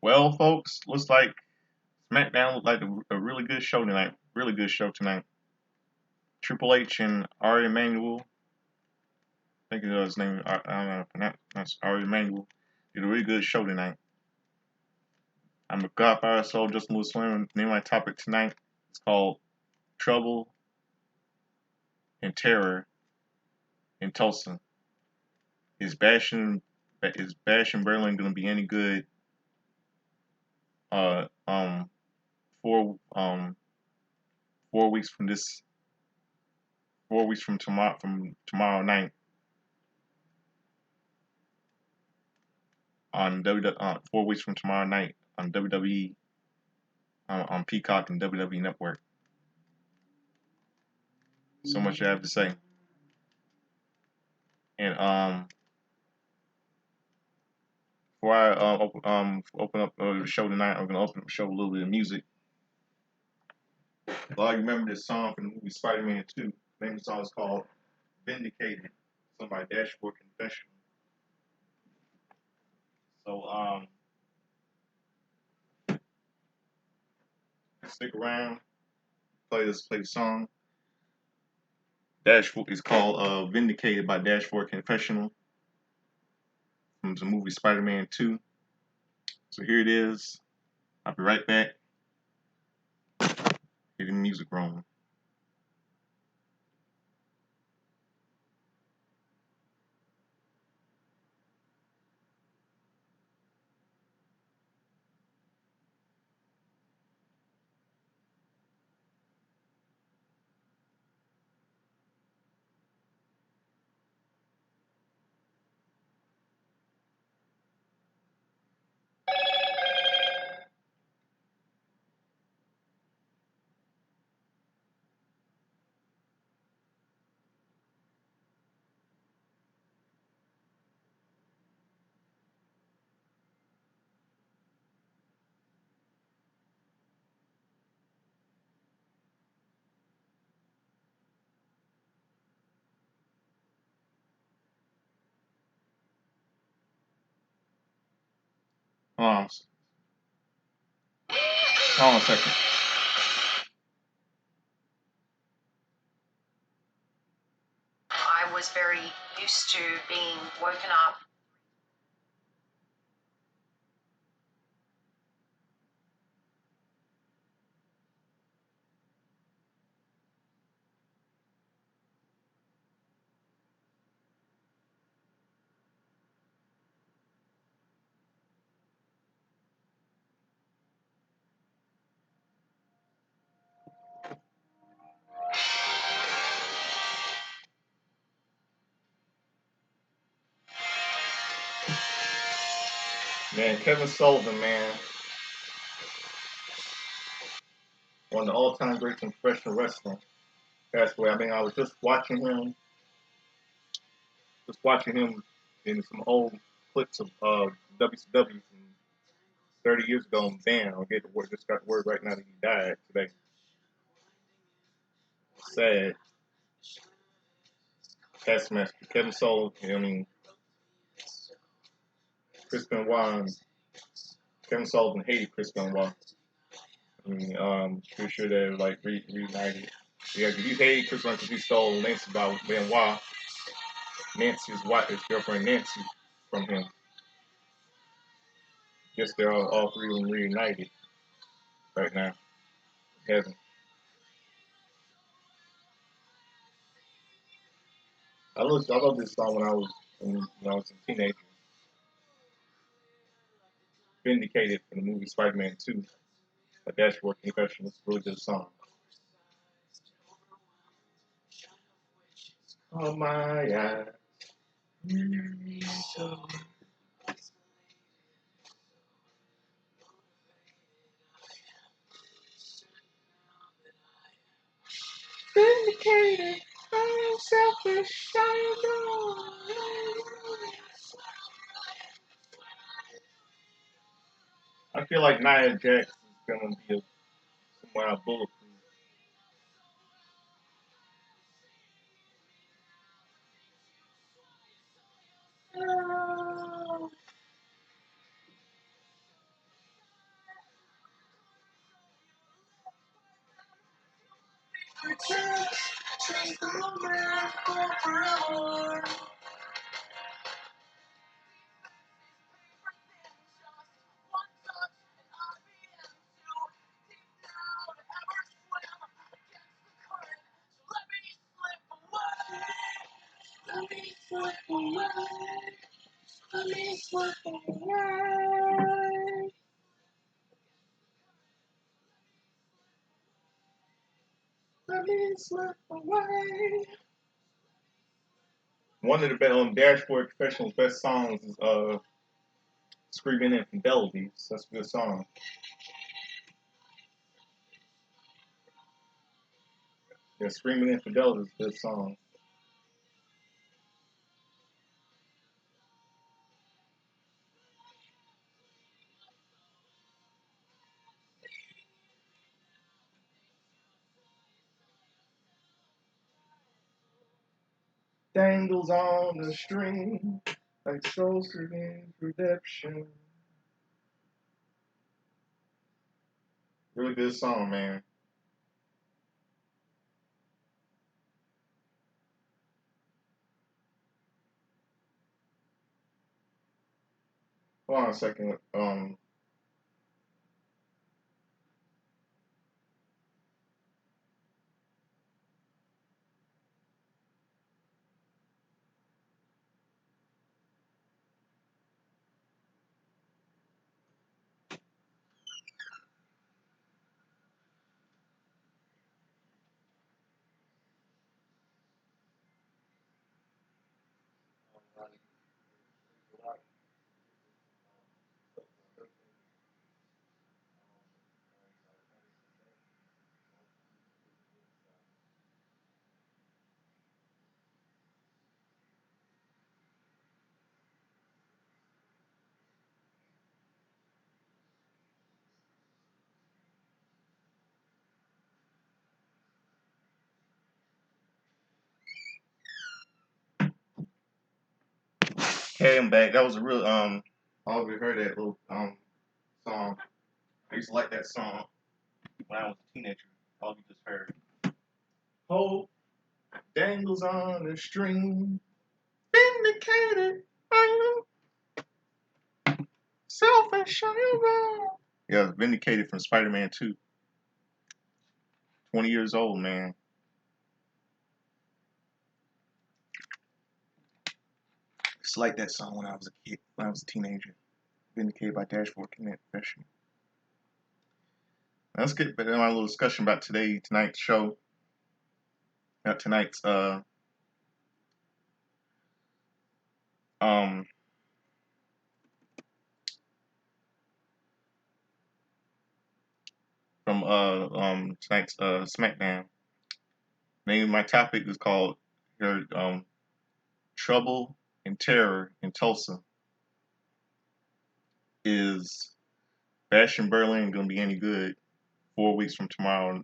Well, folks, looks like Smackdown looked like a really good show tonight. Really good show tonight. Triple H and Ari Emanuel, I think it was his name. I don't know, that's Ari Emanuel. Did a really good show tonight. I'm a Godfather Soul, Just Move Slim. Name of my topic tonight. It's called Trouble and Terror in Tulsa. Is Bashing Berlin gonna be any good? Uh, um, 4 weeks from this, 4 weeks from tomorrow night on 4 weeks from tomorrow night on WWE on Peacock and WWE Network. So much I have to say. And before I open up the show tonight, I'm gonna open up the show with a little bit of music. A lot of you remember this song from the movie Spider-Man 2. The name of the song is called "Vindicated," sung by Dashboard Confessional. So stick around, play the song. Dashboard is called "Vindicated" by Dashboard Confessional from the movie Spider-Man 2. So here it is. I'll be right back. Get the music rolling. Hold on, hold on a second. I was very used to being woken up. Man, Kevin Sullivan, man, one of the all-time greats in professional wrestling, passed away. I mean, I was just watching him in some old clips of WCW from 30 years ago, and bam, I get the word. Just got the word right now that he died today. Sad. Taskmaster Kevin Sullivan. I mean, Chris Benoit. Kevin Sullivan hated Chris Benoit. I mean, pretty sure they're like reunited. Yeah, because he hated Chris Benoit because he stole Nancy Benoit, Nancy's wife, his girlfriend Nancy, from him. Guess they're all three of them reunited right now. Heaven. I love this song when I was a teenager. Vindicated from the movie Spider-Man 2. A Dashboard Confession. It's a really good song. Oh my God. So vindicated. I'm selfish. I feel like Nia Jax is gonna be somewhere bulletproof. One of the Dashboard Professional's best songs is Screaming Infidelities. That's a good song. Yeah, Screaming Infidelities is a good song. Dangles on the string like souls in redemption. Really good song, man. Hold on a second. Okay, I'm back. That was a real I always heard that little song. I used to like that song when I was a teenager. All you just heard. Hope dangles on the string, vindicated, selfish, yeah, vindicated from Spider-Man 2. 20 years old, man. It's like that song when I was a kid, when I was a teenager. Vindicated by Dashboard Confession. Let's get back to my little discussion about tonight's show. Tonight's from tonight's Smackdown. Name of my topic is called Trouble and Terror in Tulsa. Is Bash in Berlin gonna be any good 4 weeks from tomorrow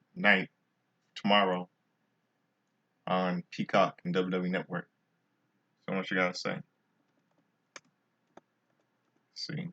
on Peacock and WWE Network? So what you gotta say? Let's see.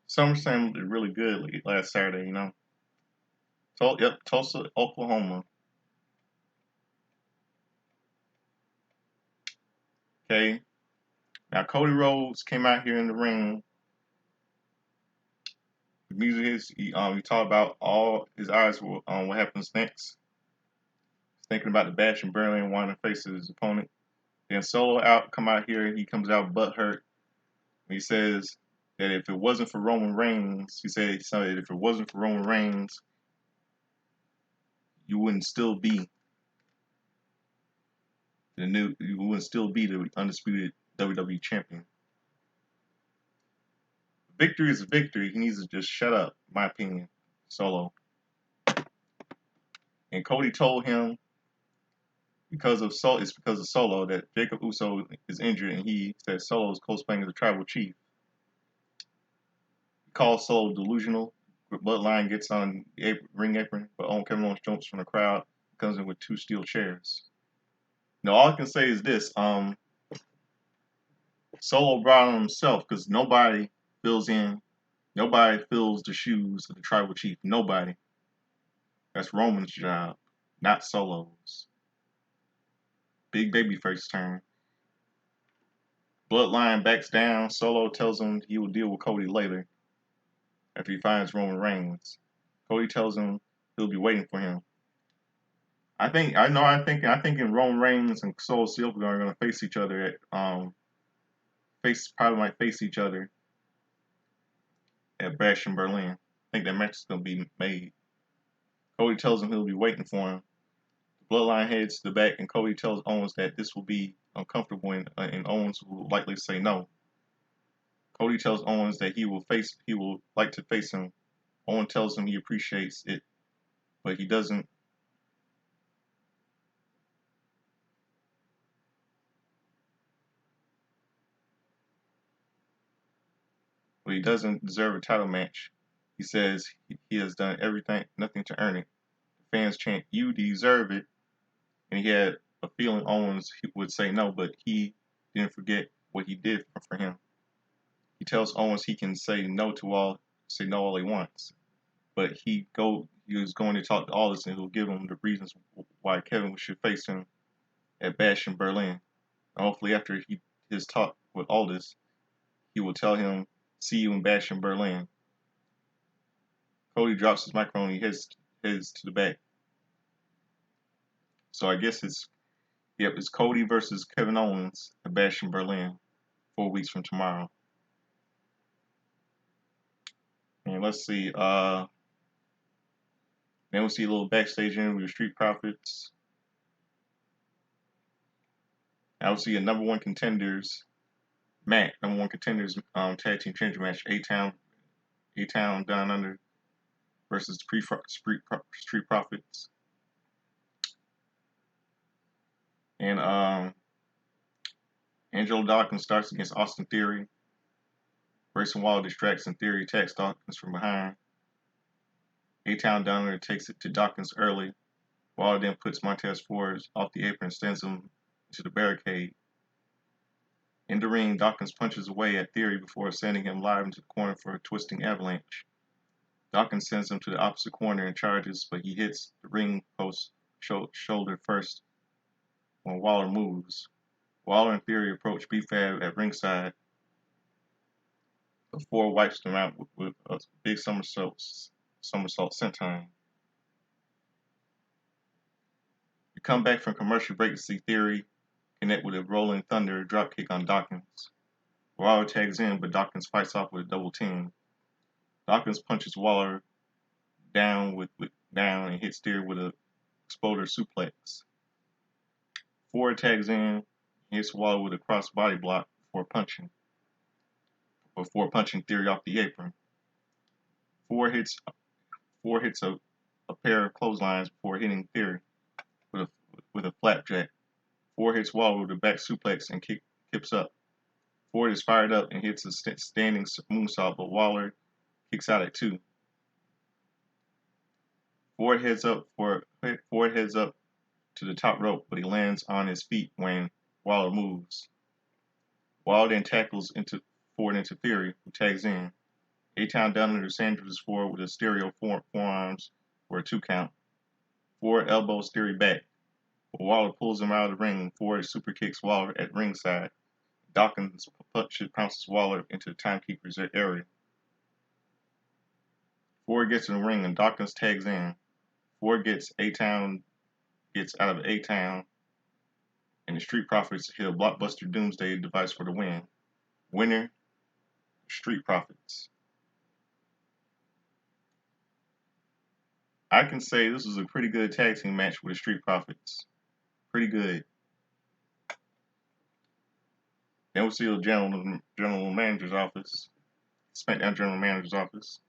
SummerSlam was really good last Saturday, you know. Tulsa, Oklahoma. Okay. Now Cody Rhodes came out here in the ring. The music is he talked about all his eyes were on what happens next. He's thinking about the Bash in Berlin wanting to face his opponent. Then Solo come out here, he comes out butthurt. He says that if it wasn't for Roman Reigns, he said if it wasn't for Roman Reigns, you wouldn't still be the undisputed WWE champion. Victory is a victory. He needs to just shut up, in my opinion. Solo. And Cody told him it's because of Solo that Jacob Uso is injured, and he said Solo is cosplaying as a tribal chief. He calls Solo delusional. The Bloodline gets on the ring apron, but Kevin Owens jumps from the crowd, comes in with 2 steel chairs. Now all I can say is this: Solo brought on himself because nobody fills the shoes of the tribal chief. Nobody. That's Roman's job, not Solo's. Big babyface turn. Bloodline backs down. Solo tells him he will deal with Cody later after he finds Roman Reigns. Cody tells him he'll be waiting for him. I think in Roman Reigns and Solo Sikoa are going to face each other might face each other at Bash in Berlin. I think that match is going to be made. Cody tells him he'll be waiting for him. The Bloodline heads to the back, and Cody tells Owens that this will be uncomfortable, and Owens will likely say no. Cody tells Owens that he will like to face him. Owens tells him he appreciates it, but he doesn't. But he doesn't deserve a title match. He says he has done nothing to earn it. The fans chant, "You deserve it," and he had a feeling Owens would say no, but he didn't forget what he did for him. He tells Owens he can say no all he wants, but he was going to talk to Aldis, and he'll give him the reasons why Kevin should face him at Bash in Berlin. And hopefully, after his talk with Aldis, he will tell him, "See you in Bash in Berlin." Cody drops his microphone. He heads to the back. So I guess it's Cody versus Kevin Owens at Bash in Berlin, 4 weeks from tomorrow. And let's see. Then we'll see a little backstage interview with Street Profits. I will see a number one contenders tag team championship match. A-Town Down Under versus Street Profits. And Angelo Dawkins starts against Austin Theory. Grayson Waller distracts, and Theory attacks Dawkins from behind. A-Town Down Under takes it to Dawkins early. Waller then puts Montez Ford off the apron and sends him into the barricade. In the ring, Dawkins punches away at Theory before sending him live into the corner for a twisting avalanche. Dawkins sends him to the opposite corner and charges, but he hits the ring post shoulder first when Waller moves. Waller and Theory approach B-Fab at ringside. The Ford wipes them out with a big somersault senton. We come back from commercial break to see Theory connect with a Rolling Thunder dropkick on Dawkins. Waller tags in, but Dawkins fights off with a double team. Dawkins punches Waller down and hits Theory with a exploder suplex. Ford tags in and hits Waller with a cross body block before punching Theory off the apron. Ford hits a pair of clotheslines before hitting Theory with a flapjack. Ford hits Waller with a back suplex and kicks up. Ford is fired up and hits a standing moonsault, but Waller kicks out at 2. Ford heads up to the top rope, but he lands on his feet when Waller moves. Waller then tackles Ford into Theory, who tags in. A-Town Down Under sandwiches Ford with a stereo forearms for a 2 count. Ford elbows Theory back, but Waller pulls him out of the ring. Ford super kicks Waller at ringside. Dawkins pounces Waller into the timekeeper's area. Ford gets in the ring and Dawkins tags in. Ford gets out of A-Town, and the Street Profits hit a blockbuster Doomsday device for the win. Winner, Street Profits. I can say this was a pretty good tag team match with the Street Profits. Pretty good. Then we'll see the general manager's office. Smackdown general manager's office.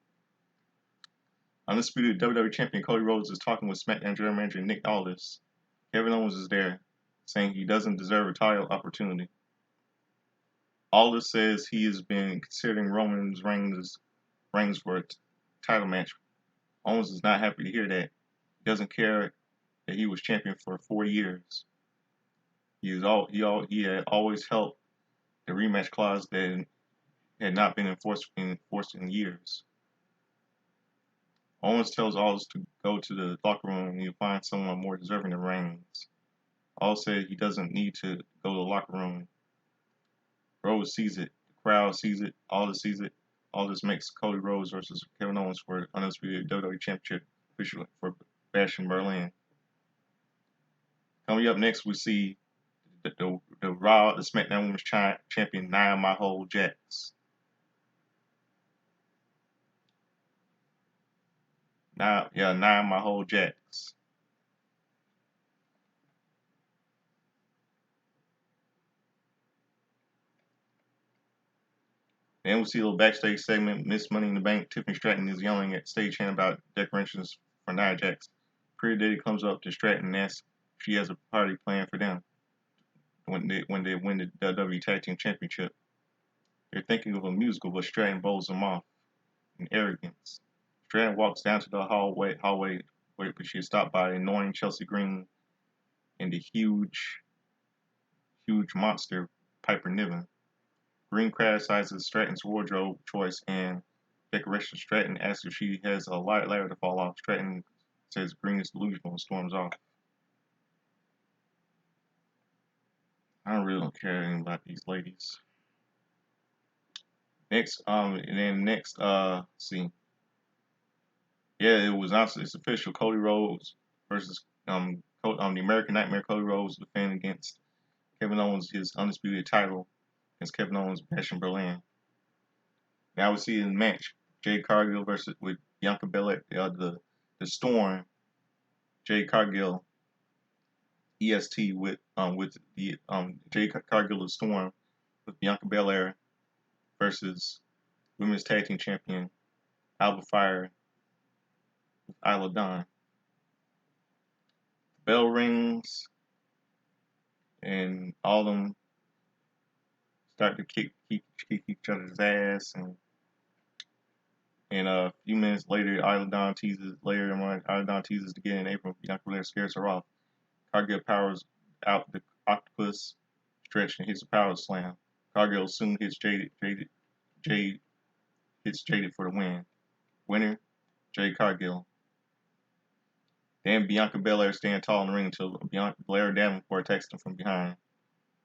Undisputed WWE Champion Cody Rhodes is talking with SmackDown General Manager Nick Aldis. Kevin Owens is there, saying he doesn't deserve a title opportunity. Aldis says he has been considering Roman Reigns for a title match. Owens is not happy to hear that. He doesn't care that he was champion for 4 years. He had always helped the rematch clause that had not been enforced in years. Owens tells Aldis to go to the locker room and he'll find someone more deserving than Reigns. Aldis said he doesn't need to go to the locker room. Rhodes sees it. The crowd sees it. Aldis sees it. Aldis makes Cody Rhodes versus Kevin Owens for the Undisputed WWE Championship officially for Bash in Berlin. Coming up next, we see the Raw, the SmackDown Women's Champion, Nia Mahal Jax. Nia Mahal Jax. Then we see a little backstage segment. Miss Money in the Bank, Tiffany Stratton is yelling at stagehand about decorations for Nia Jax. Pretty Daddy comes up to Stratton and asks if she has a party planned for them when they win the WWE Tag Team Championship. They're thinking of a musical, but Stratton bowls them off in arrogance. Stratton walks down to the hallway where she is stopped by annoying Chelsea Green and the huge monster Piper Niven. Green criticizes Stratton's wardrobe choice and decoration. Stratton asks if she has a ladder to fall off. Stratton says Green is delusional and storms off. I really don't care anything about these ladies. Next, let's see. Yeah, it was announced. It's official. Cody Rhodes versus the American Nightmare. Cody Rhodes defending against Kevin Owens his undisputed title against Kevin Owens Bash in Berlin. Now we see in the match Jade Cargill with Bianca Belair, the Storm. Jade Cargill, EST with the Jade Cargill the Storm with Bianca Belair versus Women's Tag Team Champion Alba Fire with Isla Dawn. The bell rings and all of them start to kick each other's ass, and a few minutes later, Isla Dawn teases to get in April. Bianca Belair scares her off. Cargill powers out the octopus stretch and hits a power slam. Cargill soon hits Jade hits Jaded for the win. Winner, Jade Cargill. Then Bianca Belair stand tall in the ring until Blair Davenport attacks them from behind.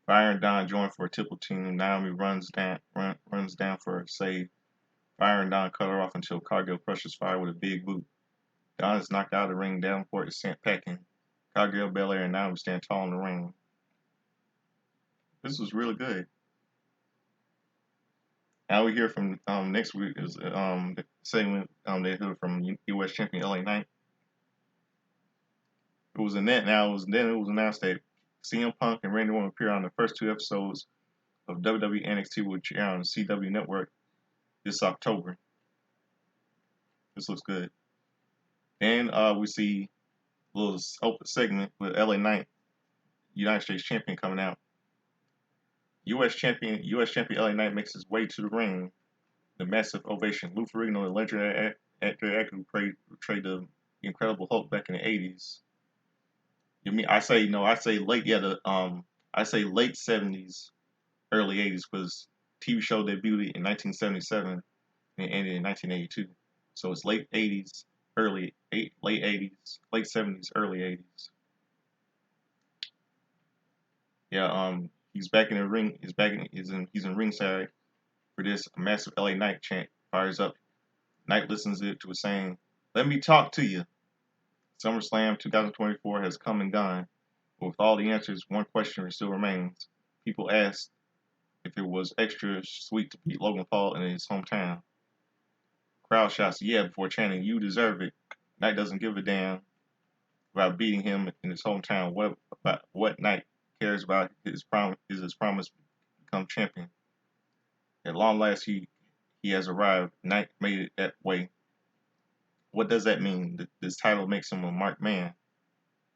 Fire and Dawn join for a triple team. Naomi runs down for a save. Fire and Dawn cut her off until Cargill crushes Fire with a big boot. Dawn is knocked out of the ring. Davenport is sent packing. Cargill, Belair, and Naomi stand tall in the ring. This was really good. Now we hear from next week is the segment they heard from U.S. Champion LA Knight. It was announced that CM Punk and Randy Orton appear on the first 2 episodes of WWE NXT, which air on the CW network this October. This looks good. Then we see a little open segment with LA Knight, United States Champion, coming out. U.S. Champion LA Knight makes his way to the ring. The massive ovation. Lou Ferrigno, the legendary actor who portrayed the Incredible Hulk back in the 80s. I say late 70s, early 80s, because TV show debuted in 1977 and ended in 1982. So it's late 80s, late 80s, late 70s, early 80s. Yeah, he's back in the ring. He's in ringside for this massive LA Knight chant. Fires up. Knight listens to it saying, "Let me talk to you." SummerSlam 2024 has come and gone, but with all the answers, one question still remains. People asked if it was extra sweet to beat Logan Paul in his hometown. Crowd shouts "yeah" before chanting "you deserve it." Knight doesn't give a damn about beating him in his hometown. What Knight cares about his promise to become champion. At long last, he has arrived. Knight made it that way. What does that mean? This title makes him a marked man,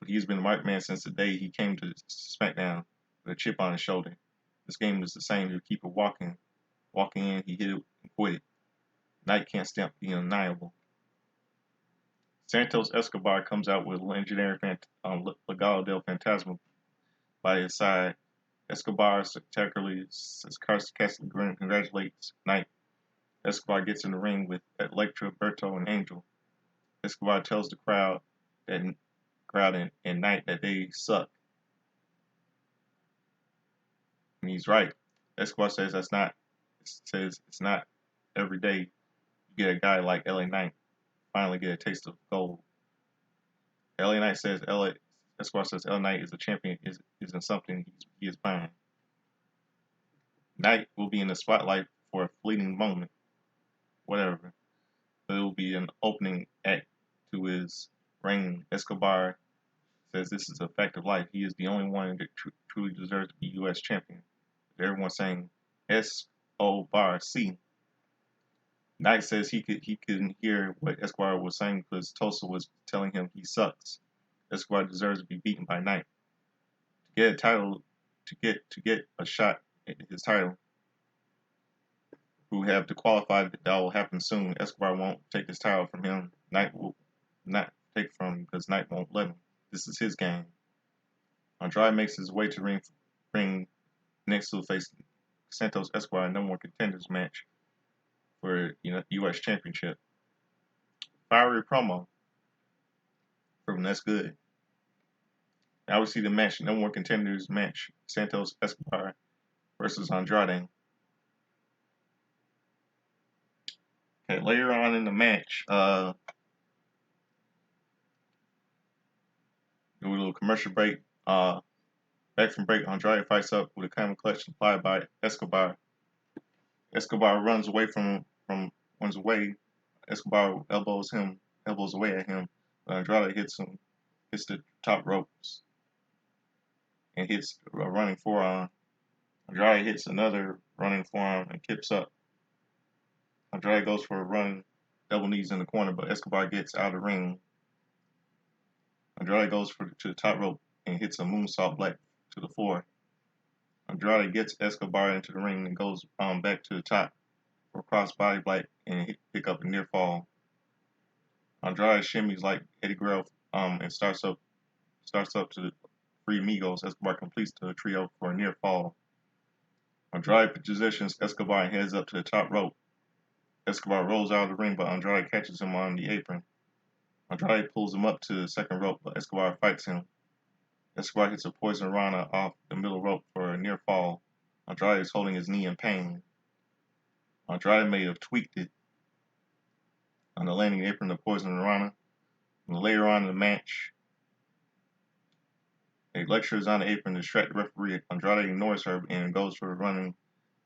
but he's been a marked man since the day he came to SmackDown with a chip on his shoulder. This game is the same. You keep it walking. Walking in, he hit it and quit it. Knight can't stamp the undeniable. Santos Escobar comes out with legendary Legado del Fantasma by his side. Escobar spectacularly sarcastically congratulates Knight. Escobar gets in the ring with Electra, Berto, and Angel. Escobar tells the crowd and Knight that they suck. And he's right. Escobar says it's not every day you get a guy like LA Knight finally get a taste of gold. LA Knight says Escobar says LA Knight is a champion isn't something he is buying. Knight will be in the spotlight for a fleeting moment. Whatever. But it will be an opening act to his reign. Escobar says this is a fact of life. He is the only one that truly deserves to be U.S. champion. Everyone's saying S-O-Bar-C. Knight says he couldn't hear what Escobar was saying because Tulsa was telling him he sucks. Escobar deserves to be beaten by Knight. To get a title, to get a shot at his title, who have to qualify that will happen soon. Escobar won't take his title from him. Knight will not take it from him because Knight won't let him. This is his game. Andrade makes his way to the ring next to face Santos Escobar in #1 contenders match for U.S. Championship. Fiery promo from That's Good. Now we see the match, #1 contenders match, Santos Escobar versus Andrade. Okay, later on in the match, do a little commercial break. Back from break, Andrade fights up with a camel clutch applied by Escobar. Escobar runs away. Escobar elbows away at him. But Andrade hits the top ropes, and hits a running forearm. Andrade hits another running forearm and kips up. Andrade goes for a run, double knees in the corner, but Escobar gets out of the ring. Andrade goes to the top rope and hits a moonsault black to the floor. Andrade gets Escobar into the ring and goes back to the top for a crossbody black and pick up a near fall. Andrade shimmies like Eddie Guerrero and starts up to the Three Amigos. Escobar completes the trio for a near fall. Andrade positions Escobar and heads up to the top rope. Escobar rolls out of the ring, but Andrade catches him on the apron. Andrade pulls him up to the second rope, but Escobar fights him. Escobar hits a poison rana off the middle rope for a near fall. Andrade is holding his knee in pain. Andrade may have tweaked it on the landing apron, the poison rana. And later on in the match, Electra is on the apron to distract the referee. Andrade ignores her and goes for running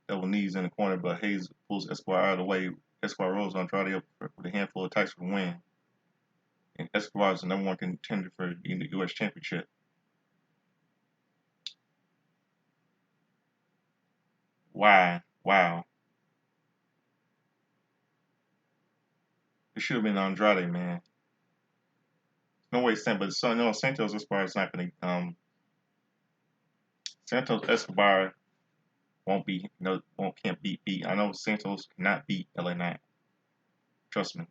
double knees in the corner, but Hayes pulls Escobar out of the way. Escobar rolls Andrade up with a handful of tights for the win. And Escobar is the #1 contender for the U.S. Championship. Why? Wow. It should have been Andrade, man. No way, but Santos Escobar is not going to. Santos Escobar can't beat. I know Santos cannot beat LA Knight. Trust me.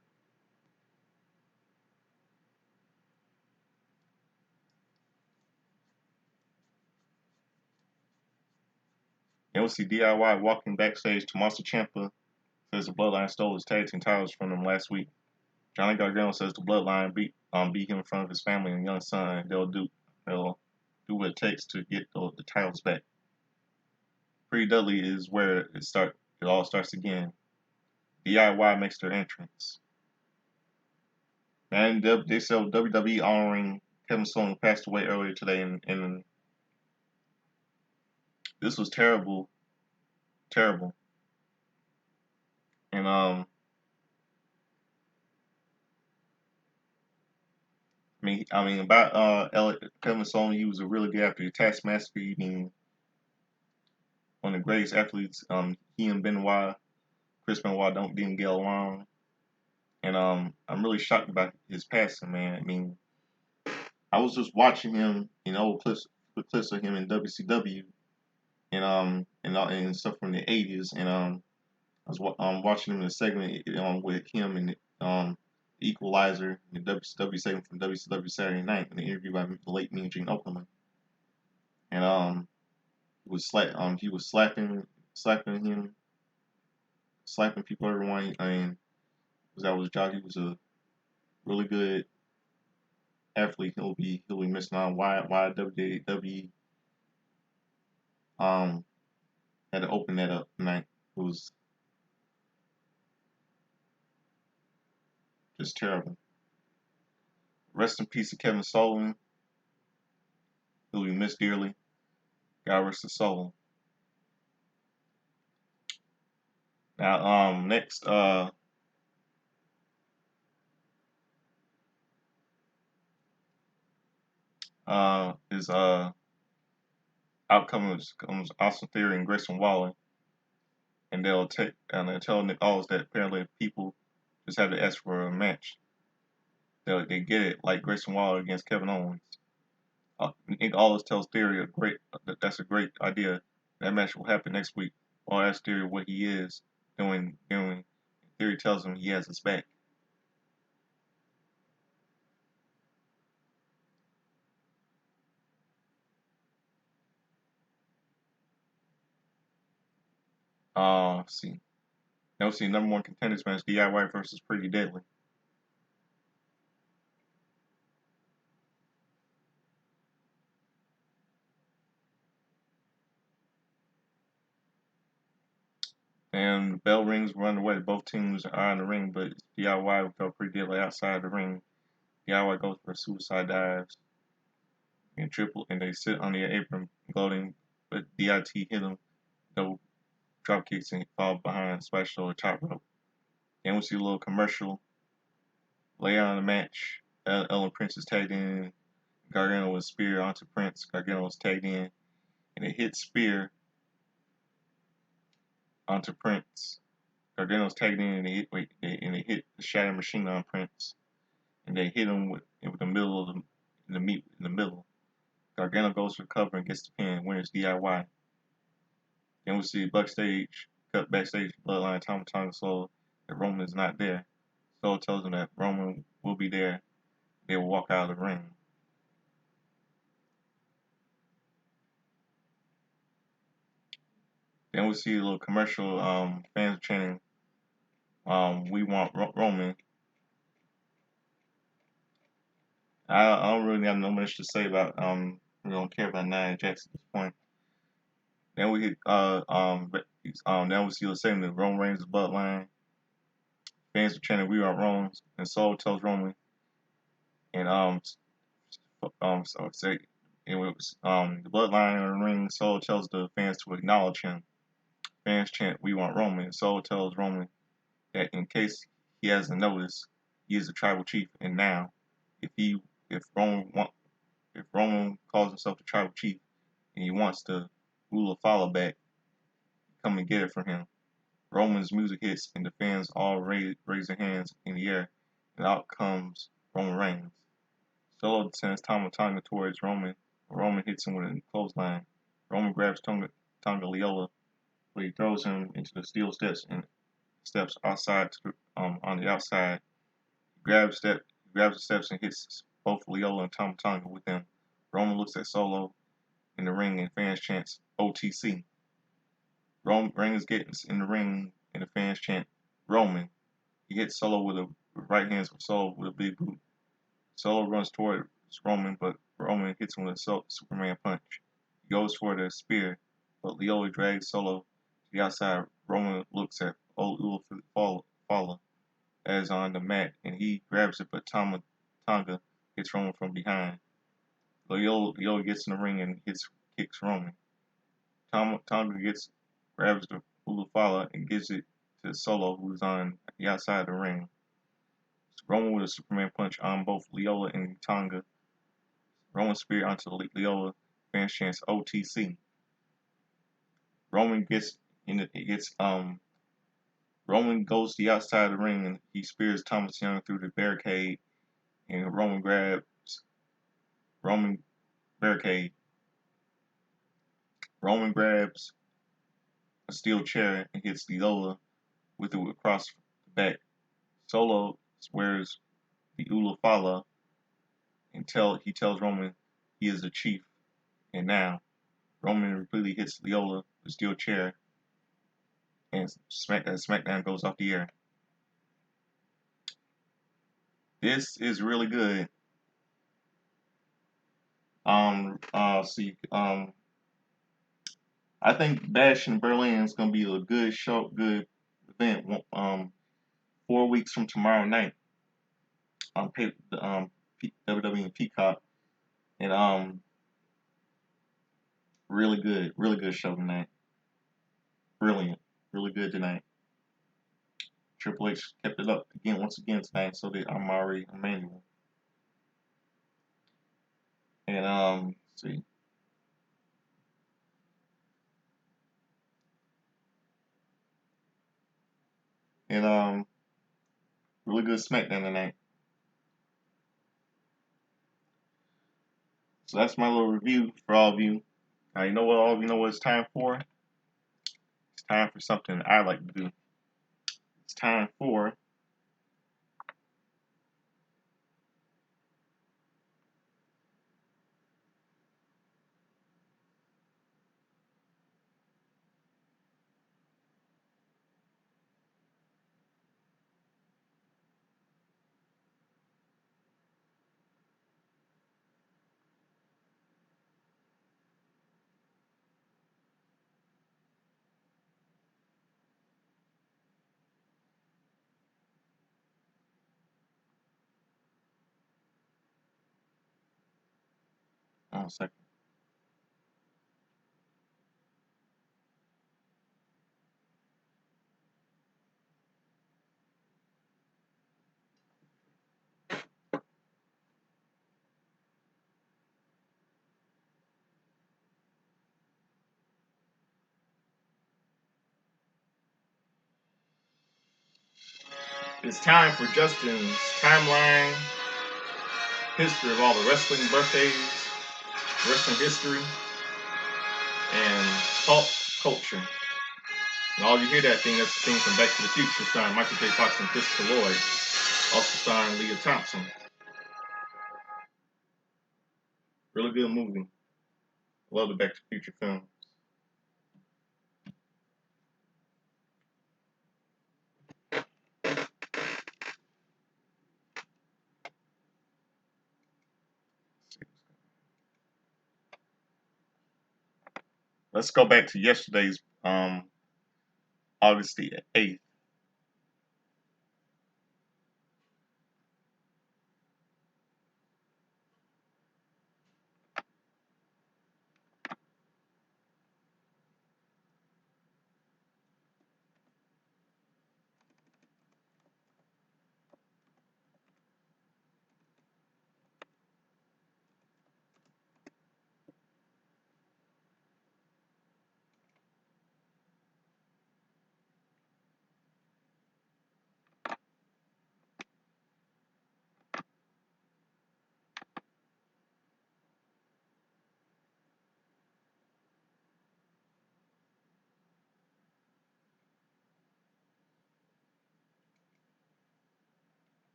And we'll see DIY walking backstage. Tommaso Ciampa says the Bloodline stole his tag team titles from him last week. Johnny Gargano says the Bloodline beat him in front of his family and young son. They'll do what it takes to get the titles back. Pretty Dudley is where it all starts again. DIY makes their entrance. And they sell WWE honoring Kevin Stone, who passed away earlier today, and this was terrible. And I mean about Kevin Stone, he was a really good athlete. Taskmaster, being one of the greatest athletes. He and Benoit, Chris Benoit, didn't get along. And I'm really shocked about his passing, man. I mean, I was just watching him, old clips of him in WCW and stuff from the '80s, and I was watching him in a segment with him and Equalizer, the WCW segment from WCW Saturday Night, in the interview by the late Mean Gene Okerlund, and he was slapping him, slapping people everyone. I mean, that was his job. He was a really good athlete. He'll be missing on. Why WWE um had to open that up tonight. It was just terrible. Rest in peace to Kevin Sullivan. He'll be missed dearly. God rest his soul. Now, next, is outcome comes Austin Theory and Grayson Waller, and they'll tell Nick Aldis that apparently people just have to ask for a match. They get it like Grayson Waller against Kevin Owens. Nick Aldis tells Theory that's a great idea. That match will happen next week. Waller asks Theory what he is doing. Theory tells him he has his back. Let's see. Now we see number one contenders match: DIY versus Pretty Deadly. And the bell rings, we're underway. Both teams are in the ring, but DIY felt Pretty Deadly outside the ring. DIY goes for suicide dives and they sit on the apron gloating, but DIT hit him double drop kicks and he fall behind, splash over top rope. Then we see a little commercial. Later on the match, Ellen Prince is tagged in. Gargano with spear onto Prince. Gargano was tagged in, and it hit spear onto Prince. Gargano's tagged in, and they hit the Shatter Machine on Prince, and they hit him with the middle of the meat in the middle. Gargano goes for cover and gets the pin. Winners DIY. Then we see cut backstage, Bloodline Tonga Solo that Roman is not there. Solo tells him that Roman will be there. They will walk out of the ring. Then we see a little commercial. Fans chanting, "We want Roman." I don't really have no much to say about. We don't care about Nia Jax at this point. Then we now we see the same the Roman Reigns' bloodline. Fans are chanting, "We want Roman," and Solo tells Roman, and so say it was the bloodline in the ring. Solo tells the fans to acknowledge him. Fans chant, "We want Roman." And Solo tells Roman that in case he hasn't noticed, he is the tribal chief, and now, if he if Roman want, if Roman calls himself the tribal chief and he wants the rule of follow back, come and get it from him. Roman's music hits and the fans all raise their hands in the air, and out comes Roman Reigns. Solo sends Tonga towards Roman. Roman hits him with a clothesline. Roman grabs Tonga Leola, but he throws him into the steel steps and steps outside on the outside. He grabs the steps and hits both Leola and Tonga with them. Roman looks at Solo in the ring and fans chants OTC. Reigns gets in the ring and the fans chant Roman. He hits Solo with a right hand with Solo with a big boot. Solo runs towards Roman, but Roman hits him with a Superman punch. He goes for the spear, but Leola drags Solo to the outside. Roman looks at old Fala as on the mat, and he grabs it, but Tonga hits Roman from behind. Leola gets in the ring and kicks Roman. Tonga grabs the Ulufala and gives it to Solo, who's on the outside of the ring. Roman with a Superman punch on both Leola and Tonga. Roman spear onto Leola. Fans chants OTC. Roman gets Roman goes to the outside of the ring and he spears Thomas Young through the barricade, and Roman barricade. Roman grabs a steel chair and hits Lola with it across the back. Solo swears the Ula Fala and he tells Roman he is the chief. And now Roman repeatedly hits Lola with a steel chair, and SmackDown goes off the air. This is really good. I think Bash in Berlin is gonna be a good show, good event. 4 weeks from tomorrow night on WWE and Peacock, and really good show tonight. Brilliant, really good tonight. Triple H kept it up once again tonight. So did Amari Emmanuel. And let's see. And really good SmackDown tonight. So that's my little review for all of you. Now you know what all of you know what it's time for? It's time for something I like to do. It's time for hold on a second. It's time for Justin's timeline history of all the wrestling birthdays, wrestling history, and pop culture. And all you hear that thing, that's the thing from Back to the Future, starring Michael J. Fox and Christopher Lloyd, also starring Leah Thompson. Really good movie. Love the Back to the Future film. Let's go back to yesterday's August the 8th.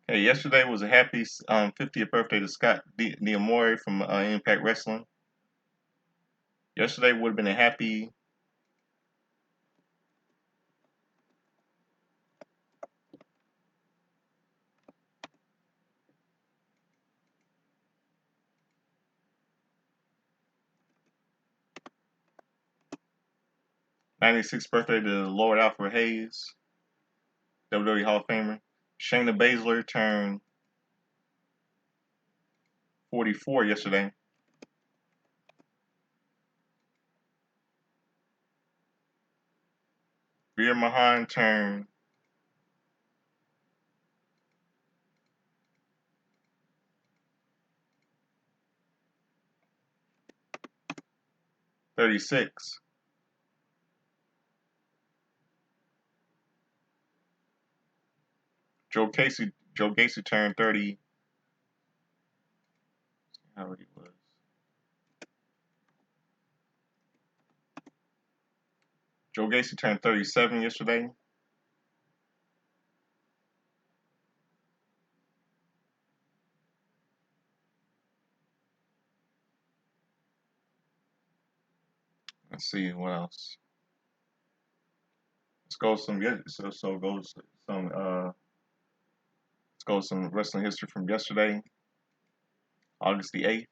Hey, yesterday was a happy 50th birthday to Scott D'Amore from Impact Wrestling. Yesterday would have been a happy 96th birthday to Lord Alfred Hayes, WWE Hall of Famer. Shayna Baszler turned 44 yesterday. Veer Mahan turned 36. Joe Gacy turned 30. How old he was. Joe Gacy turned 37 yesterday. Let's see what else. Let's go some let's go some wrestling history from yesterday, August the 8th.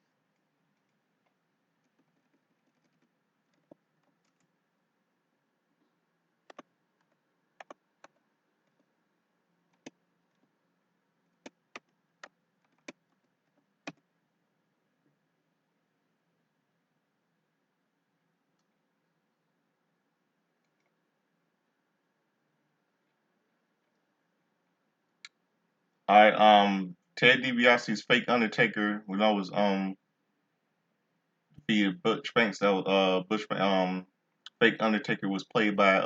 Alright, Ted DiBiase's fake Undertaker, we know was defeated Butch Banks. That was fake Undertaker was played by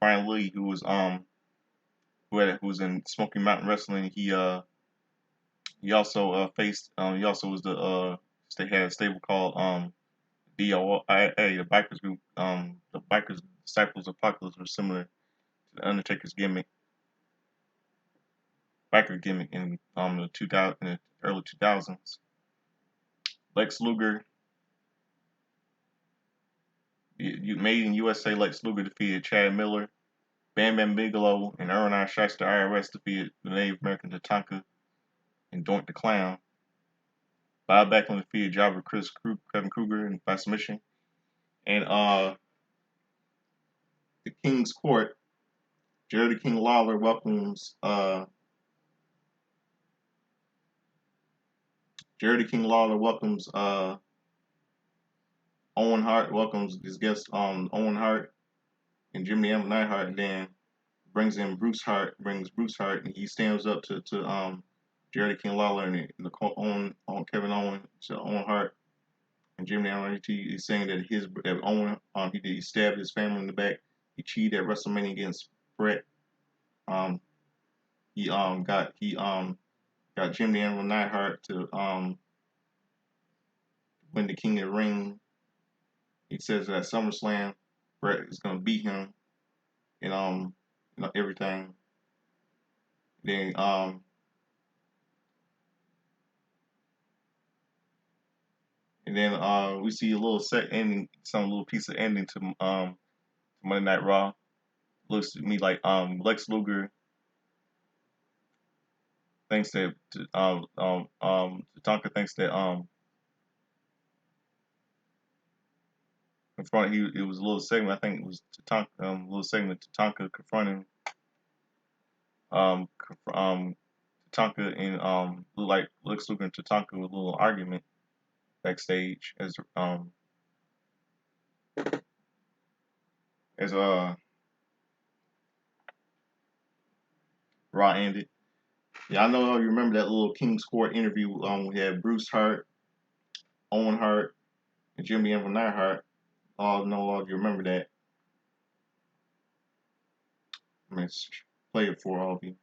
Brian Lee, who was who was in Smoky Mountain Wrestling. He also faced he also was the they had a stable called DOIA, the Bikers Group. The Bikers Disciples of Apocalypse were similar to the Undertaker's gimmick, biker gimmick in the 2000 in the early 2000s. Lex Luger, made in USA, Lex Luger defeated Chad Miller. Bam Bam Bigelow and Erwin R. Shyster IRS defeated the Native American Tatanka and Doink the Clown. Bob Backlund defeated Jobber Kevin Kruger by submission. And the King's Court, Jerry the King Lawler welcomes Owen Hart, welcomes his guest Owen Hart and Jimmy Anvil Neidhart, and then brings Bruce Hart, and he stands up to Jerry King Lawler and Kevin Owen to Owen Hart and Jimmy Anvil. He's saying that Owen he stabbed his family in the back. He cheated at WrestleMania against Brett. He got Jimmy Anvil Neidhart to win the King of the Ring. He says that at SummerSlam, Brett is gonna beat him and everything. Then we see a little ending, some little piece of ending to Monday Night Raw. Looks to me like Lex Luger thinks that Tatanka thinks that it was a little segment. I think it was Tatanka, a little segment Tatanka confronting Tatanka and looked like Lex Luger and Tatanka with a little argument backstage as Raw ended. Yeah, I know you remember that little King's Court interview. We had Bruce Hart, Owen Hart, and Jimmy Anvil Neidhart. All of you remember that. Let's play it for all of you.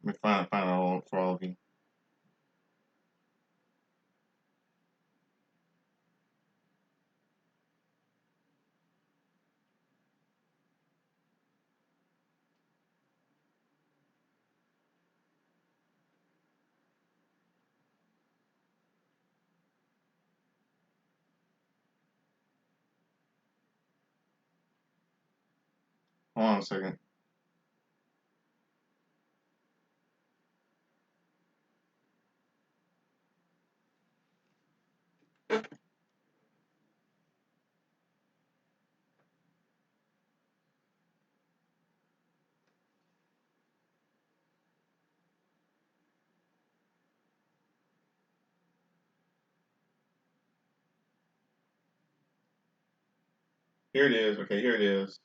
Let me find it all for all of you. Hold on a second. Here it is. Okay, here it is.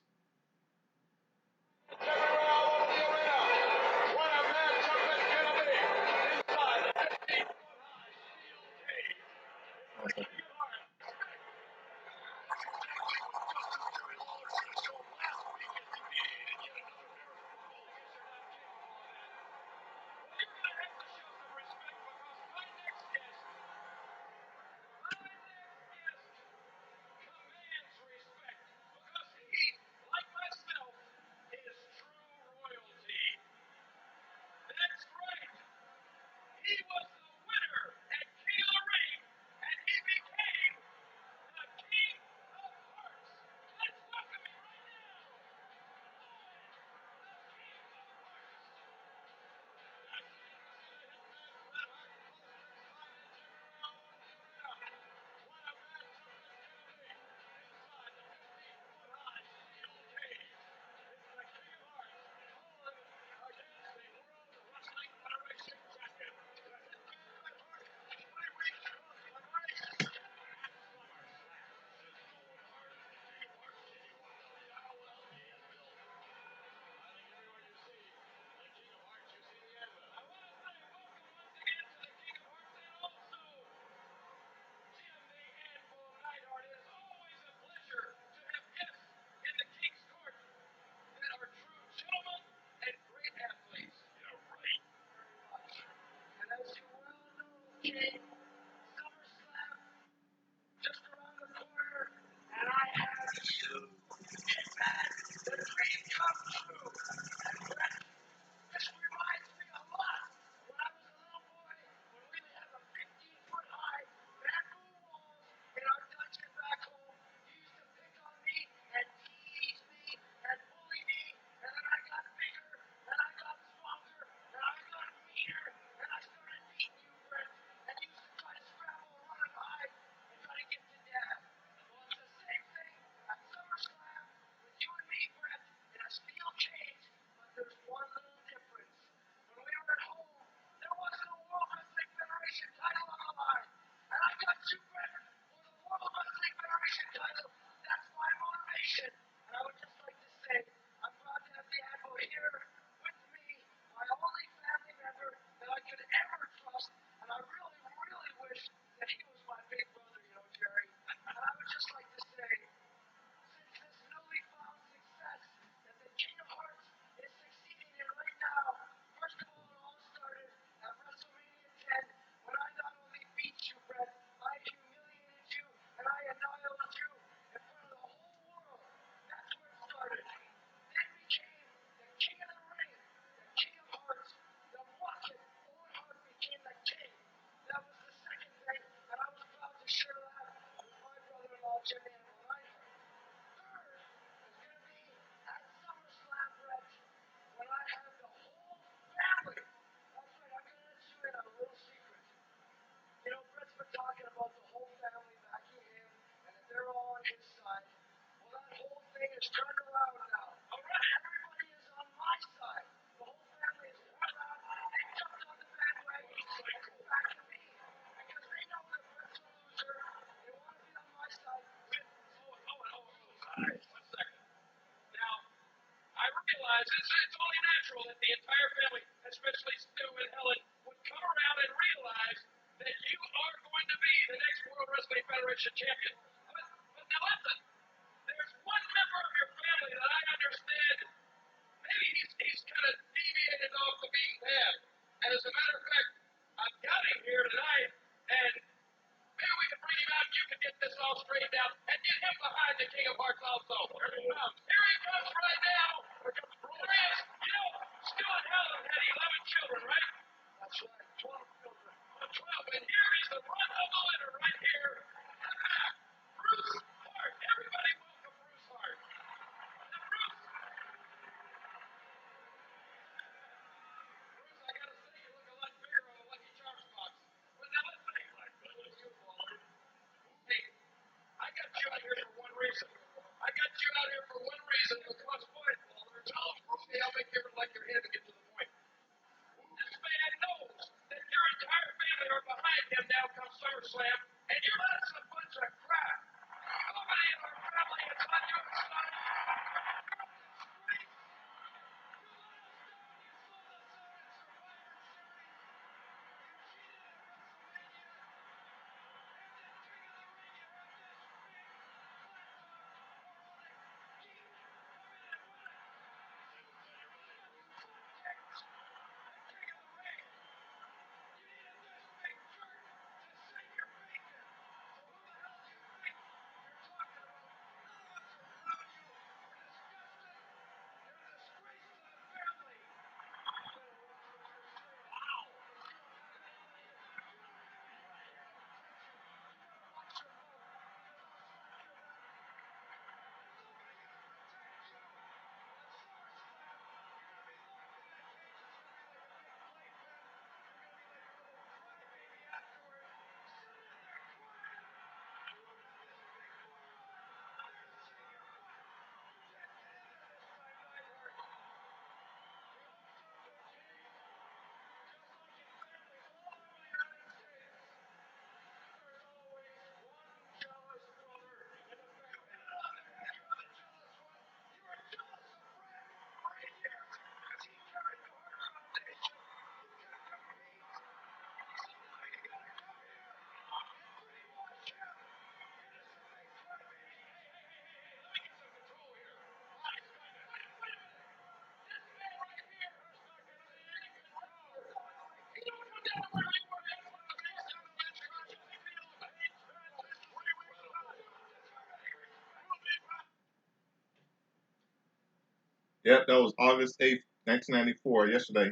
Yep, that was August 8th, 1994. Yesterday,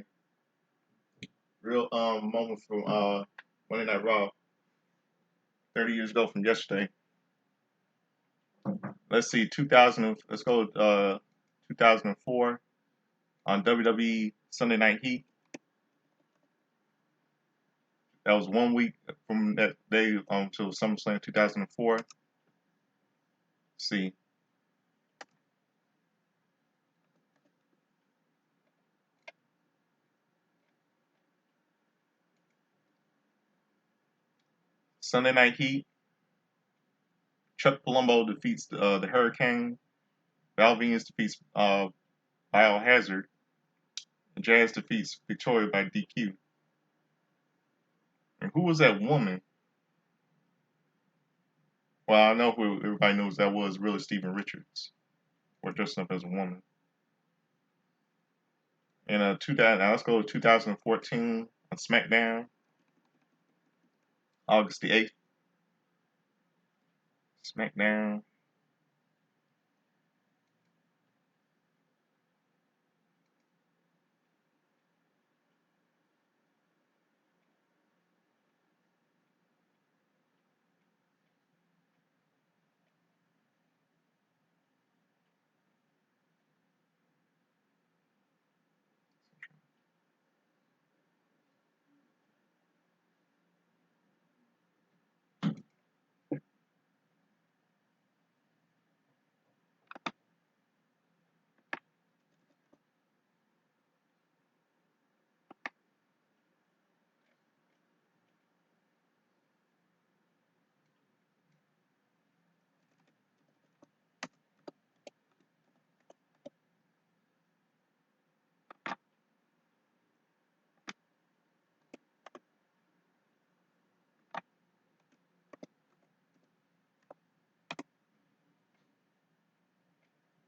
real moment from Monday Night Raw, 30 years ago from yesterday. Let's see, 2000. Let's go 2004 on WWE Sunday Night Heat. That was 1 week from that day until SummerSlam 2004. Let's see. Sunday Night Heat. Chuck Palumbo defeats the Hurricane. Val Venis defeats Biohazard. And Jazz defeats Victoria by DQ. And who was that woman? Well, I know who everybody knows that was really Steven Richards, or dressing up as a woman. And now let's go to 2014 on Smackdown, August the 8th. Smackdown.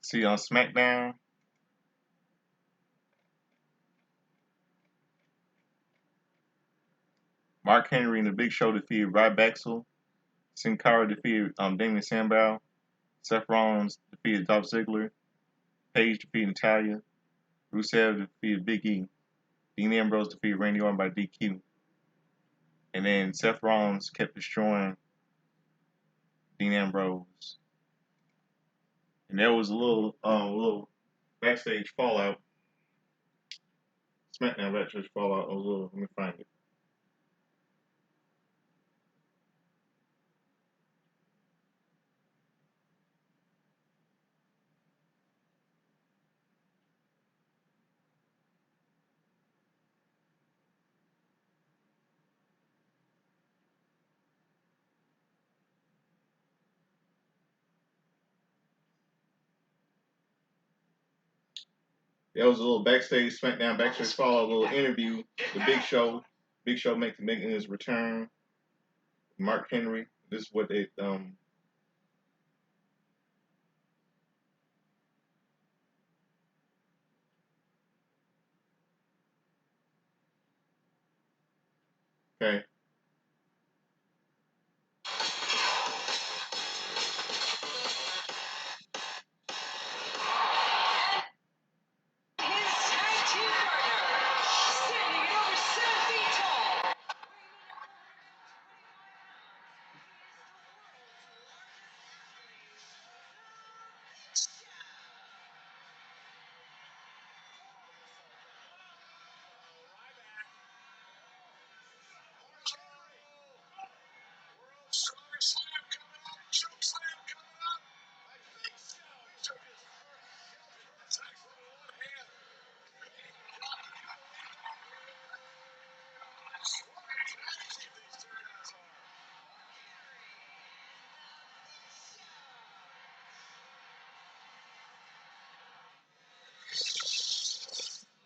See on SmackDown. Mark Henry and the Big Show defeated Ryback. Sin Cara defeated Damien Sandow. Seth Rollins defeated Dolph Ziggler. Paige defeated Natalya. Rusev defeated Big E. Dean Ambrose defeated Randy Orton by DQ. And then Seth Rollins kept destroying Dean Ambrose. And there was a little backstage fallout. SmackDown backstage fallout. Let me find it. There was a little backstage SmackDown backstage fallout, a little interview. The Big Show making his return. Mark Henry. This is what they okay.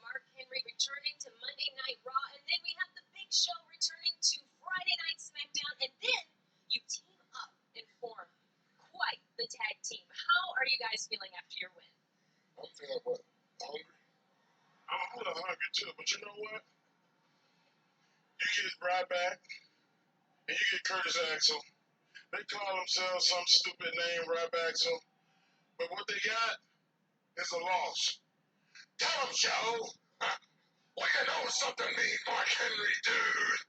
Mark Henry returning to Monday Night Raw, and then we have the Big Show returning to Friday Night SmackDown, and then you team up and form quite the tag team. How are you guys feeling after your win? I'm feeling what? Hungry? I'm a little hungry too, but you know what? You get Ryback and you get Curtis Axel. They call themselves some stupid name, Ryback Axel, but what they got is a loss. Tell him, Joe. Well, you know something mean, Mark Henry, dude.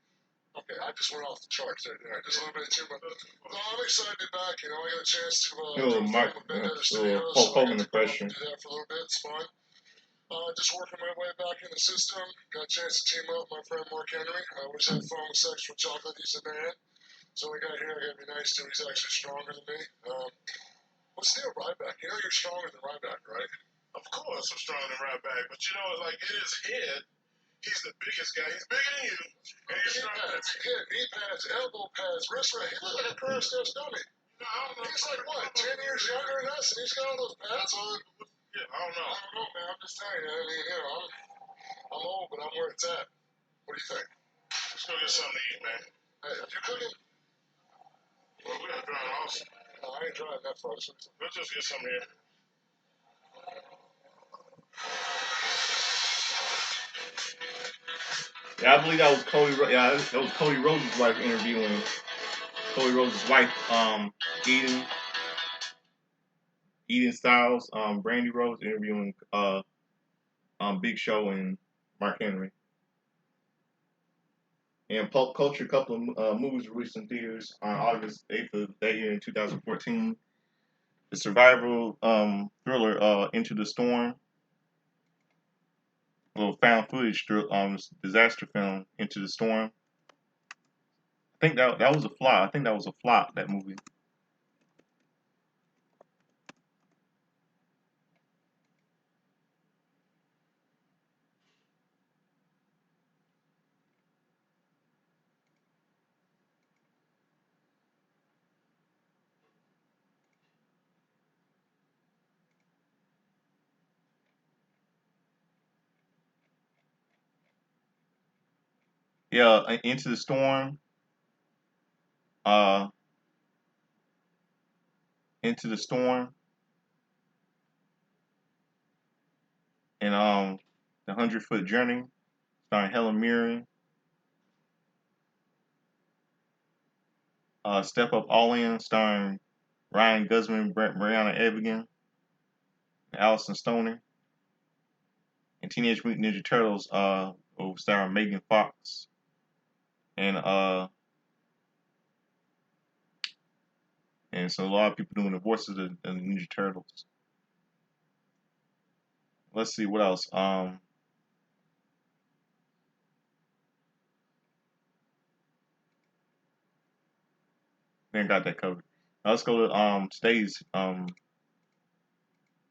Okay, I just went off the charts there, didn't I? Just a little bit too much. No, I'm excited to be back. You know, I got a chance to do a film with Vendetta Studios, so I got to go off and do that for a little bit. It's fun. Just working my way back in the system. Got a chance to team up with my friend Mark Henry. I always had fun with Sex with Chocolate. He's a man. So we got here. I got to be nice to him. He's actually stronger than me. What's the deal, Ryback? You know you're stronger than Ryback, right? Of course I'm stronger than Ryback, but you know, like in his head, he's the biggest guy. He's bigger than you, and he's stronger than me. Yeah, knee pads, elbow pads, wrist wrap. He looks like a curve steps dummy. No, I don't know. He's like what, 10 years younger than us, and he's got all those pads on? Yeah, I don't know, man. I'm just telling you. I mean, you know, I'm old, but I'm where it's at. What do you think? Let's go get something to eat, man. Hey, are you cooking? Well, we got to drive also. No, I ain't driving that far. Let's just get something here. Yeah, I believe that was Cody. Yeah, that was Cody Rhodes' wife interviewing Cody Rhodes' wife. Eden Styles. Brandy Rhodes interviewing Big Show and Mark Henry. And Pulp Culture, a couple of movies released in theaters on August 8th of that year in 2014. The survival thriller Into the Storm. A little found footage disaster film Into the Storm. I think that was a flop. I think that was a flop, that movie. Yeah, Into the Storm. Uh, Into the Storm. And The 100-Foot Journey, starring Helen Mirren. Step Up All In, starring Ryan Guzman, Mariana Evigan, and Allison Stoner. And Teenage Mutant Ninja Turtles, starring Megan Fox and so a lot of people doing the voices of the Ninja Turtles. Let's see what else. Then got that covered. Now let's go to today's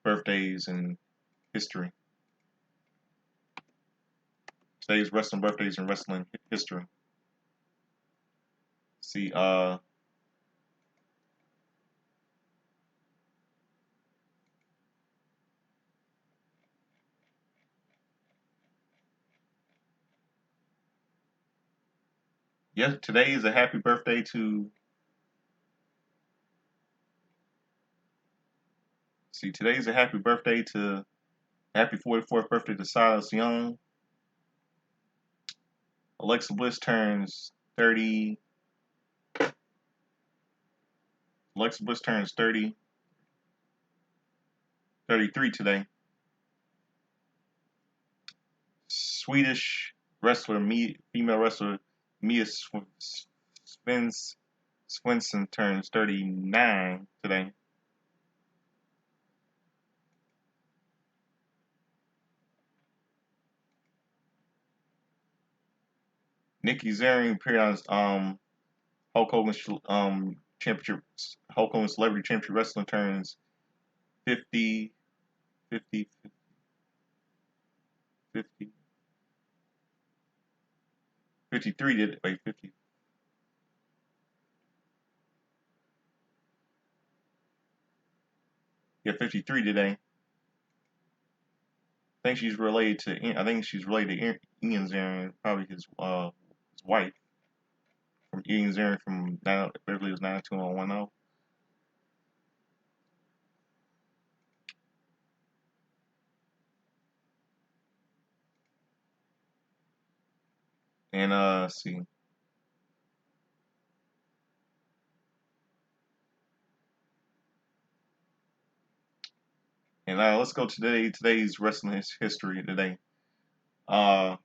birthdays and history. Today's wrestling birthdays and wrestling history. See, yes, today is a happy birthday to. See, today's a happy birthday to. Happy 44th birthday to Silas Young. Alexa Bliss turns 30. Alexa Bliss turns 30. 33 today. Swedish wrestler, female wrestler Mia Svenson turns 39 today. Nikki Zaring appeared on Hulk Hogan's championship. Hulk Hogan Celebrity Championship Wrestling turns 50, 50, 50, 53 did wait 50. Yeah, 53 today. I think she's related to Ian Zaring, probably his wife from Ian Zaring from Beverly Hills 90210. And let's see. And let's go to today's wrestling history today. Uh,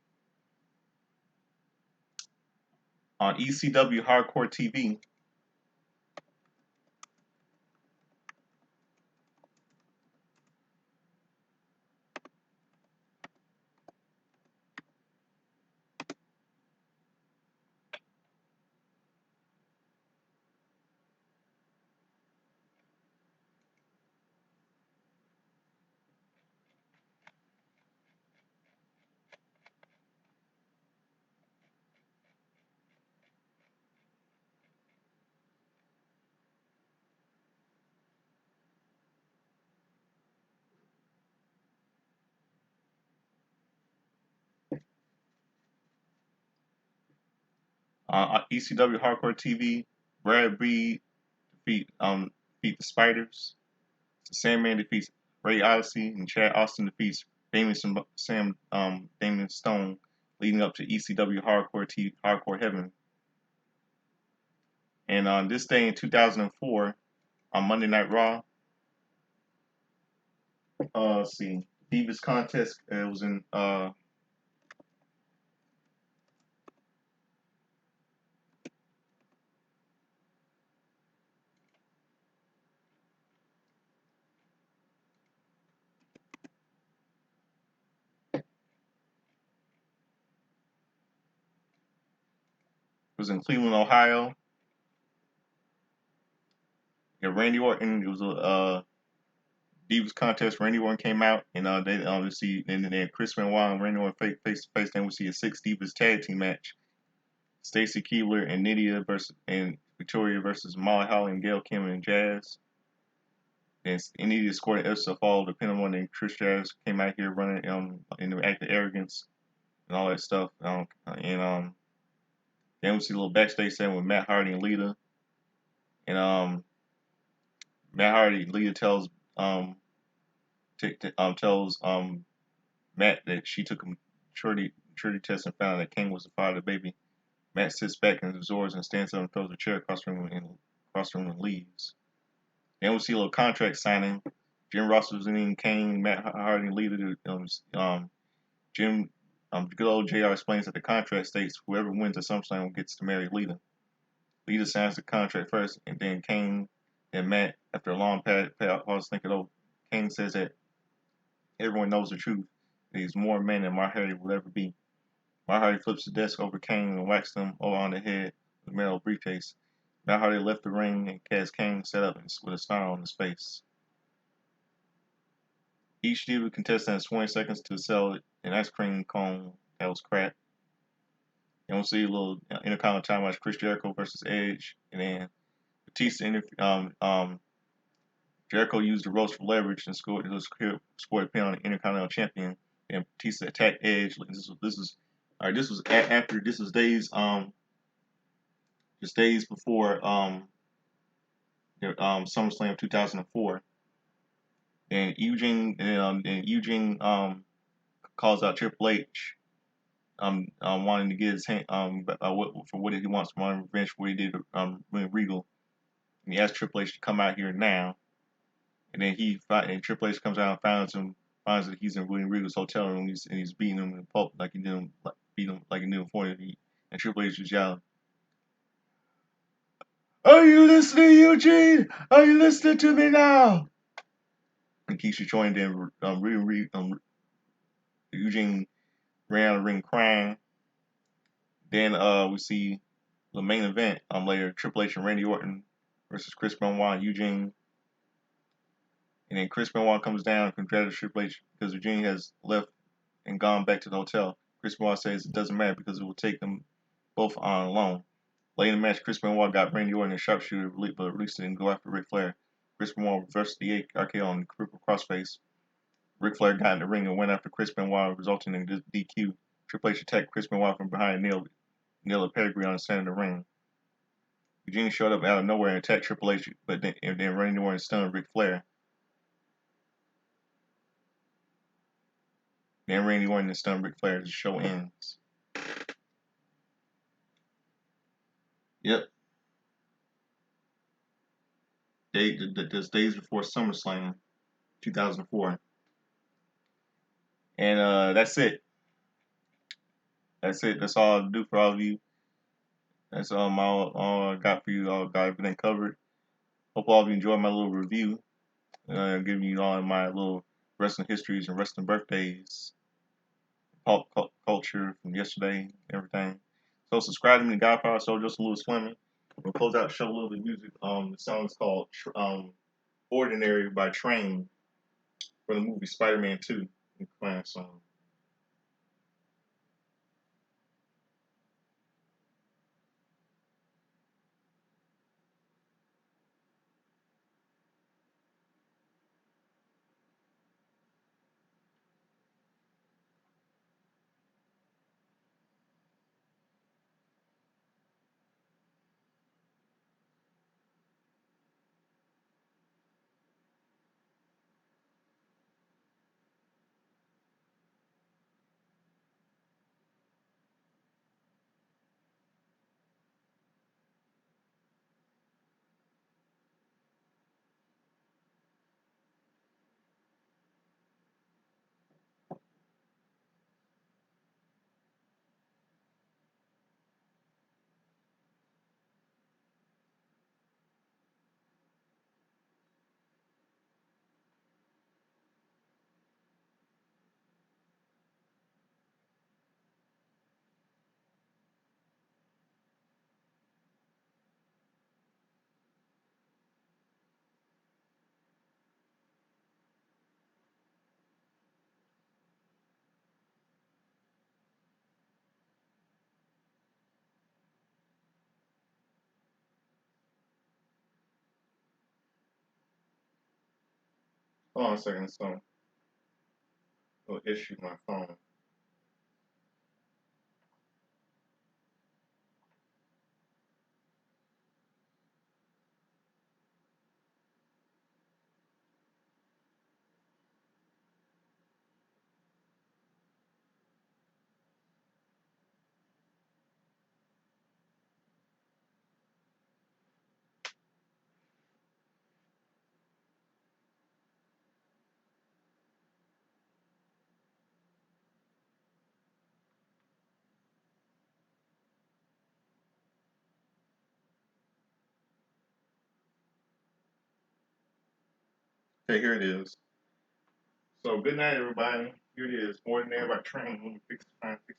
on ECW Hardcore TV, ECW Hardcore TV, Brad Reed defeat the Spiders. Sandman defeats Ray Odyssey, and Chad Austin defeats Damien Stone, leading up to ECW Hardcore Heaven. And on this day in 2004, on Monday Night Raw, let's see, Divas contest. It was in Cleveland, Ohio. And Randy Orton. It was a Divas contest. Randy Orton came out, and they obviously, and then Chris Benoit and Randy Orton face to face. Then we see a 6 Divas tag team match. Stacy Keibler and Nydia and Victoria versus Molly Holly and Gail Kim and Jazz. And Nydia scored an fall, depending on when Trish Jazz came out here running in the act of arrogance and all that stuff. Then we see a little backstage segment with Matt Hardy and Lita. And Matt Hardy, Lita tells Matt that she took a maturity test and found that King was the father of the baby. Matt sits back and absorbs and stands up and throws a chair across the room and leaves. Then we see a little contract signing. Jim Ross was in Kane, Matt Hardy, and Lita. Good old JR explains that the contract states whoever wins at SummerSlam gets to marry Lita. Lita signs the contract first, and then Kane and Matt, after a long pause, think it over. Kane says that everyone knows the truth. That he's more man than Matt Hardy will ever be. Matt Hardy flips the desk over Kane and whacks him over on the head with a metal briefcase. Matt Hardy left the ring and Cass Kane set up with a smile on his face. Each Diva contestant has 20 seconds to sell an ice cream cone that was cracked. And we'll see a little intercontinental time match: Chris Jericho versus Edge, and then Batista. Jericho used the ropes for leverage and scored a pin on the Intercontinental Champion. And Batista attacked Edge. This was days before SummerSlam 2004. And Eugene calls out Triple H, wanting to get his hand for what he wants, wanting revenge for what he did with Regal. And he asked Triple H to come out here now. And then Triple H comes out and finds that he's in William Regal's hotel room, and he's beating him in pulp like he did him before. And Triple H was yelling, "Are you listening, Eugene? Are you listening to me now?" And Keisha joined in. Eugene ran out of the ring crying. Then we see the main event later: Triple H and Randy Orton versus Chris Benoit and Eugene. And then Chris Benoit comes down and congratulates Triple H because Eugene has left and gone back to the hotel. Chris Benoit says it doesn't matter because it will take them both on alone. Late in the match, Chris Benoit got Randy Orton in a sharpshooter, but released it and go after Ric Flair. Chris Benoit reversed the RKO on the cripple crossface. Ric Flair got in the ring and went after Chris Benoit, resulting in DQ. Triple H attacked Chris Benoit from behind and nailed a pedigree on the center of the ring. Eugene showed up out of nowhere and attacked Triple H, but then Randy Orton stunned Ric Flair. Then Randy Orton stunned Ric Flair as the show ends. Yep. This days before SummerSlam. 2004. And that's it. That's it. That's all I'll do for all of you. That's all I got for you. All got everything covered. Hope all of you enjoyed my little review. Giving you all my little wrestling histories and wrestling birthdays, pop culture from yesterday, everything. So subscribe to me, Godfather Soul, just a little swimming. We'll close out the show a little bit of music. The song is called "Ordinary" by Train from the movie Spider-Man 2. Clown song. Hold on a second, so little issue with my phone. Okay, here it is. So good night, everybody. Here it is. Ordinary by Train. Let me try and fix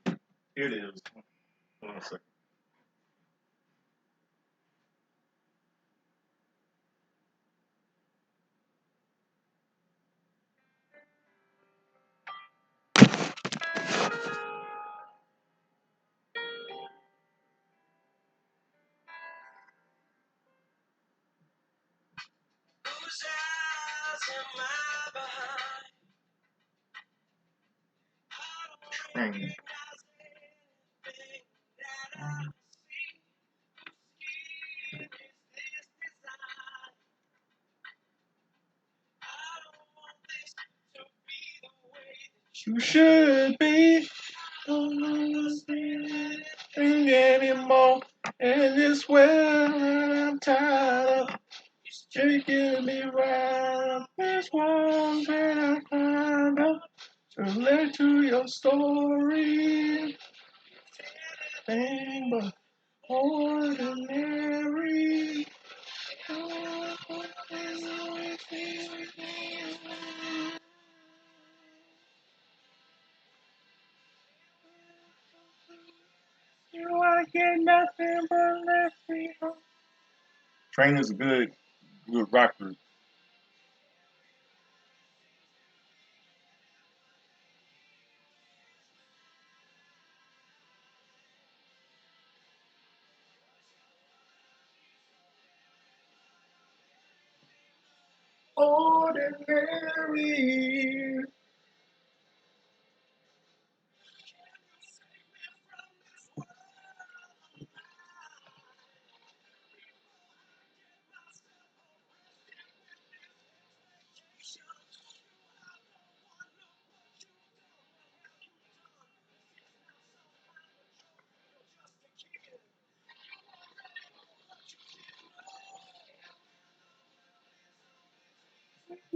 this. Here it is. Hold on a second. Train. You should be anymore. And this well I'm tired of shaking me round. This one that I find out to relate to your story. Thing but ordinary. You I get nothing but left behind. Train is a good rock group. Ordinary.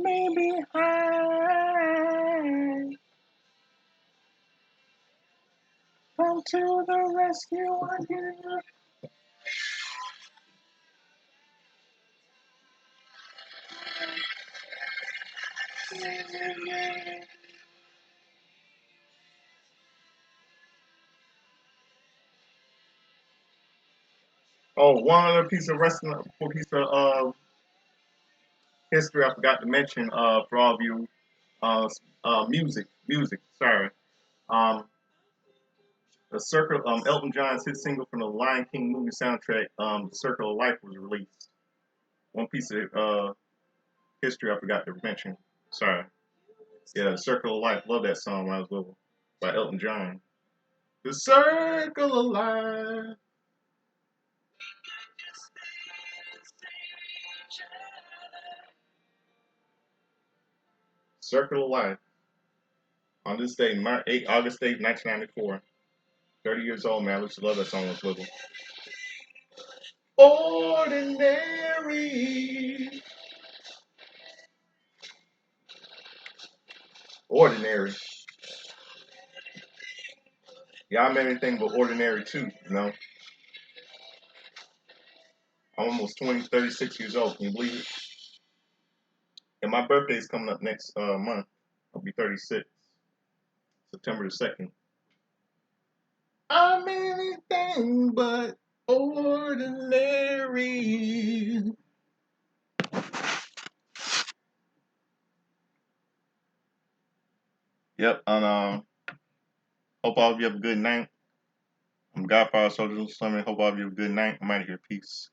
Maybe high. Come to the rescue again. Oh, one other piece of wrestling, one piece of history I forgot to mention for all of you. Music. Sorry. Um, the Circle, Elton John's hit single from the Lion King movie soundtrack, "The Circle of Life" was released. One piece of history I forgot to mention. Sorry. Yeah, "The Circle of Life." Love that song when I was little by Elton John. The Circle of Life. Circle of Life. On this day, August 8th, 1994. 30 years old, man. I used to love that song when I was little. Ordinary. Ordinary. Yeah, I'm anything but ordinary too, you know. I'm almost 36 years old. Can you believe it? And my birthday's coming up next month. I'll be 36. September the 2nd. I'm anything but ordinary. Yep, and hope all of you have a good night. I'm Godfather Soldier Summon. Hope all of you have a good night. I'm out of here. Peace.